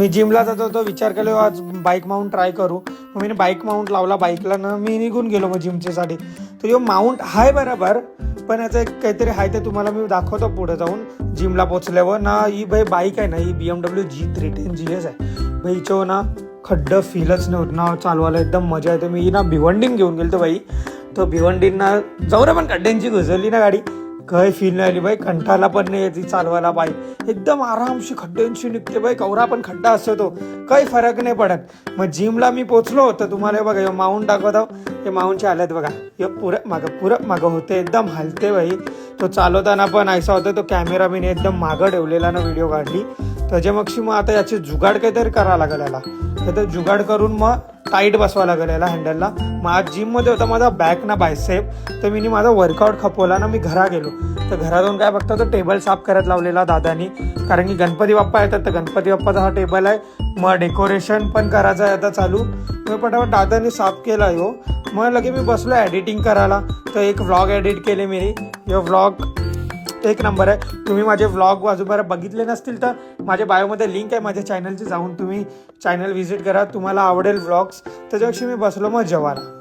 मी जिमला जात होतो, विचार केला आज बाईक माउंट ट्राय करू. मग मी बाईक माउंट लावला बाईकला ना, मी निघून गेलो मग जिमच्यासाठी. तर यो माउंट आहे बरोबर, पण याचं एक काहीतरी आहे ते तुम्हाला मी दाखवतो पुढे जाऊन जिमला पोचल्यावर ना. ही भाई बाईक आहे ना, ही BMW G310 GS आहे भाई. हिच्यावर ना खड्डं फीलच नव्हतं ना चालवायला, एकदम मजा येते. मी ना भिवंडीन घेऊन गेलो बाई, तो भिवंडींना जाऊ रे, पण खड्ड्यांची घुसरली ना गाडी, काही फील नाही आली बाई. कंटाळा पण नाही येते चालवायला बाई, एकदम आरामशी खड्ड्यांशी निघते बाई. कवरा पण खड्डा असतो तो, काही फरक नाही पडत. मग जिमला मी पोचलो तर तुम्हाला बघा हे माउंट दाखवतो. हे माउंटचे हालत बघा, हे पुरं मागं होते, एकदम हलते बाई. तो चालवताना पण ऐसा होता, तो कॅमेरा मी एकदम मागं ठेवलेला ना व्हिडिओ काढली त्याच्यामगशी. मग आता याचे जुगाड काहीतरी करावं लागेल याला, तर जुगाड करून मग टाईट बसवा लागेल याला हँडलला. मग आज जिममध्ये होता माझा बॅक ना बायसेप, तर मी माझा वर्कआउट खपवला ना, मी घरा गेलो. तर घरात जाऊन काय बघतो, तो टेबल साफ करत लावलेला दादानी, कारण की गणपती बाप्पा येतात. तर गणपती बाप्पाचा हा टेबल आहे. मग डेकोरेशन पण करायचं आहे आता चालू. मग पटापट दादानी साफ केला हो. मग लगे मी बसलो एडिटिंग करायला. तर एक व्लॉग एडिट केले मी. हे व्लॉग एक नंबर आहे. तुम्ही माझे व्लॉग बाजूबारा बघितले नसतील तर माझ्या बायोमध्ये लिंक आहे माझ्या चॅनलची, जाऊन तुम्ही चॅनल व्हिजिट करा, तुम्हाला आवडेल व्लॉग्स. त्याच्यापेक्षा मी बसलो मग जेवायला.